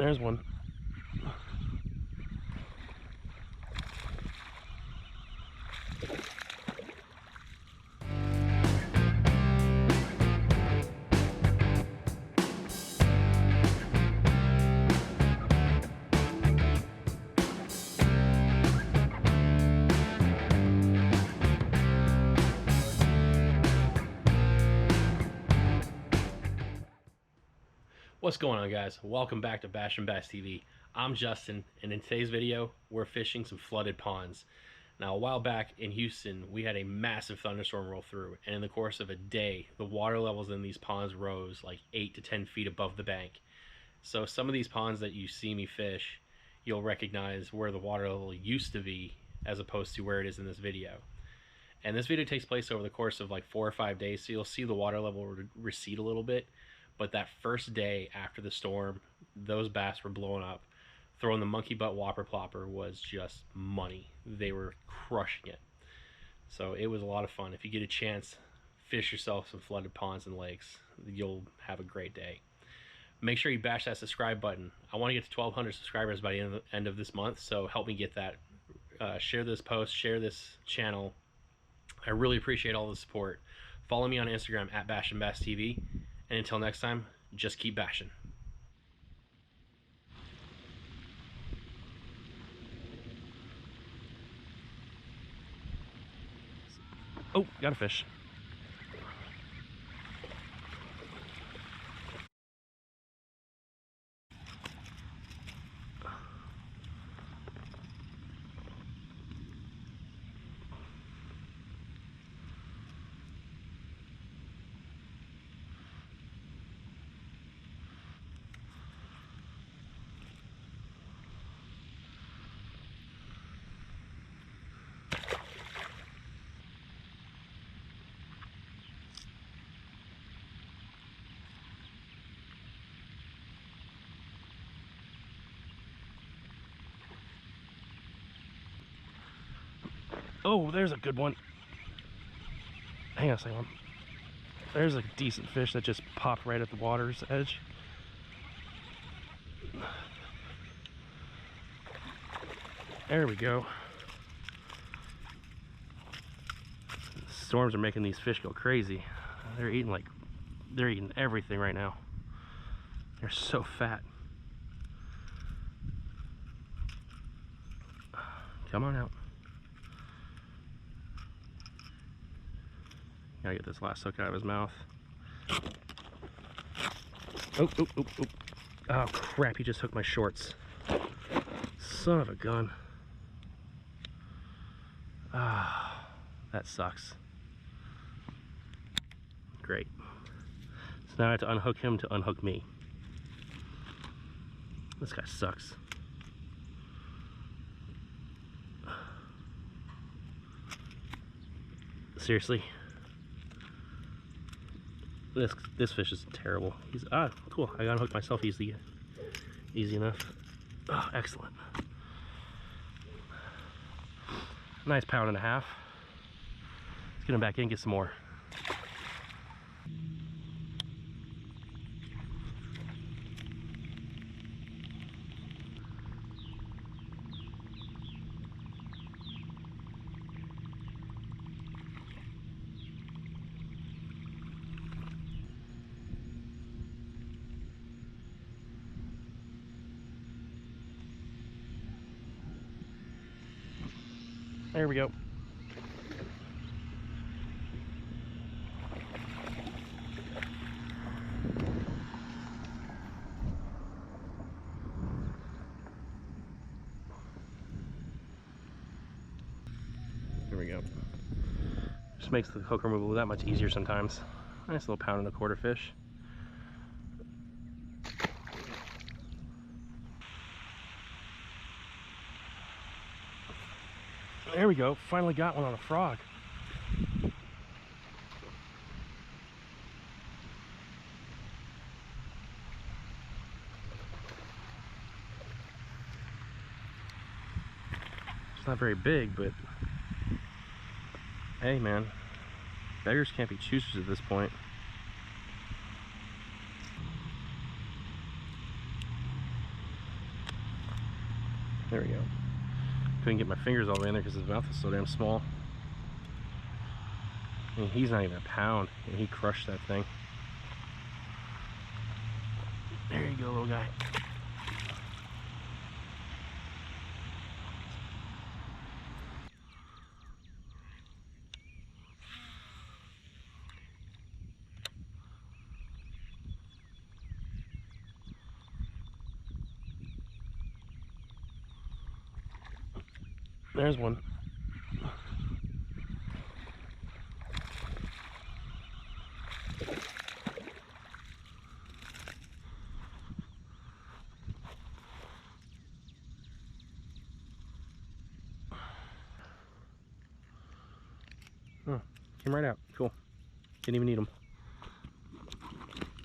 There's one. What's going on, guys? Welcome back to Bash and Bass TV. I'm Justin, and in today's video, we're fishing some flooded ponds. Now, a while back in Houston, we had a massive thunderstorm roll through, and in the course of a day, the water levels in these ponds rose like 8 to 10 feet above the bank. So some of these ponds that you see me fish, you'll recognize where the water level used to be as opposed to where it is in this video. And this video takes place over the course of like 4 or 5 days, so you'll see the water level recede a little bit. But that first day after the storm, those bass were blowing up. Throwing the monkey butt Whopper Plopper was just money. They were crushing it. So it was a lot of fun. If you get a chance, fish yourself some flooded ponds and lakes. You'll have a great day. Make sure you bash that subscribe button. I want to get to 1,200 subscribers by the end of this month, so help me get that. Share this post, share this channel. I really appreciate all the support. Follow me on Instagram at Bash and Bass TV. And until next time, just keep bashing. Oh, got a fish. Oh, there's a good one. Hang on a second. There's a decent fish that just popped right at the water's edge. There we go. The storms are making these fish go crazy. They're eating everything right now. They're so fat. Come on out. Gotta get this last hook out of his mouth. Oh, oh, oh, oh. Oh, crap, he just hooked my shorts. Son of a gun. Ah, that sucks. Great. So now I have to unhook him to unhook me. This guy sucks. Seriously. This fish is terrible. He's cool. I got unhooked myself easy enough. Oh, excellent. Nice 1.5 pounds. Let's get him back in, get some more. There we go. There we go. Just makes the hook removal that much easier sometimes. Nice little 1.25 pound fish. There we go. Finally got one on a frog. It's not very big, but hey, man, beggars can't be choosers at this point. There we go. Couldn't get my fingers all the way in there because his mouth is so damn small. I mean, he's not even a pound, and he crushed that thing. There you go, little guy. There's one. Oh, came right out. Cool. Didn't even need them.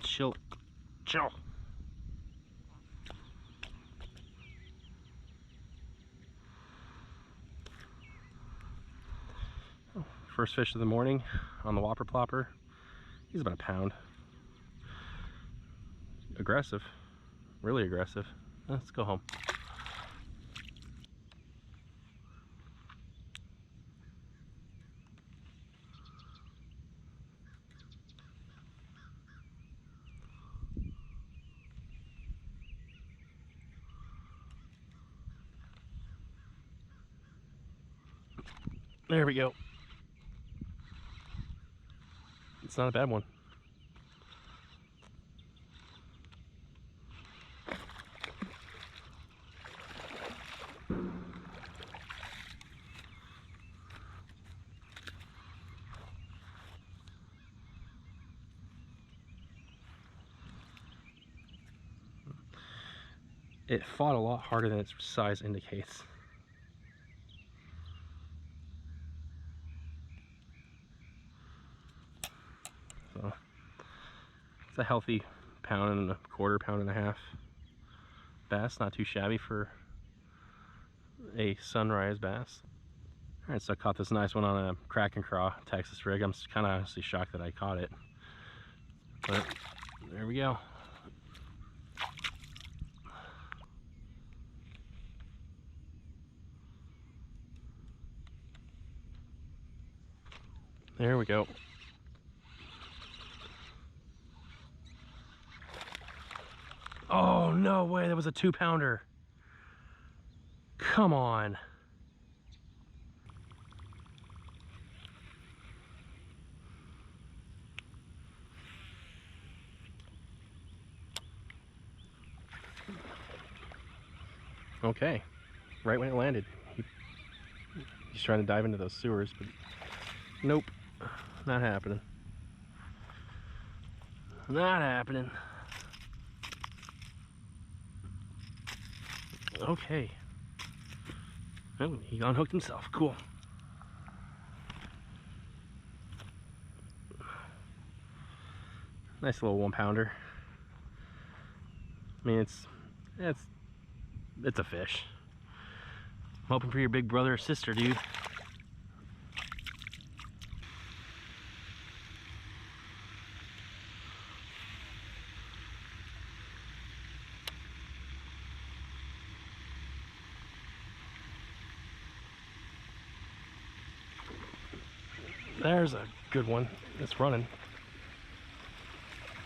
Chill. Chill. First fish of the morning on the Whopper Plopper. He's about a pound. Aggressive. Really aggressive. Let's go home. There we go. It's not a bad one. It fought a lot harder than its size indicates. So it's a healthy pound and a quarter, pound and a half bass. Not too shabby for a sunrise bass. All right, so I caught this nice one on a crack and craw Texas rig. I'm kind of honestly shocked that I caught it, but there we go. There we go. Oh, no way, that was a 2-pounder. Come on. Okay, right when it landed. He's trying to dive into those sewers, but nope, not happening. Not happening. Okay. Oh, he unhooked himself. Cool. Nice little 1-pounder. I mean, it's a fish. I'm hoping for your big brother or sister, dude. There's a good one that's running.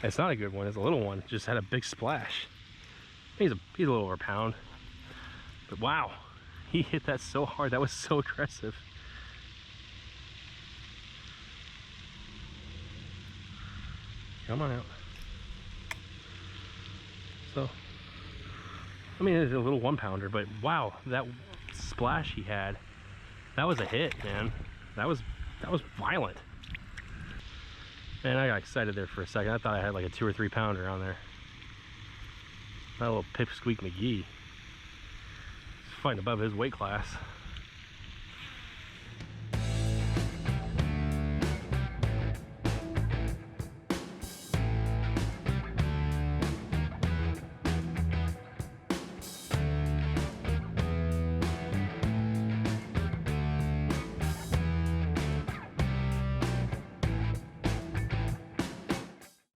It's not a good one, it's a little one. Just had a big splash. He's a little over a pound. But wow, he hit that so hard. That was so aggressive. Come on out. So, I mean, it's a little 1-pounder, but wow, that splash he had, that was a hit, man. That was violent. Man, I got excited there for a second. I thought I had like a 2 or 3 pounder on there. That little Pipsqueak McGee. He's fighting above his weight class.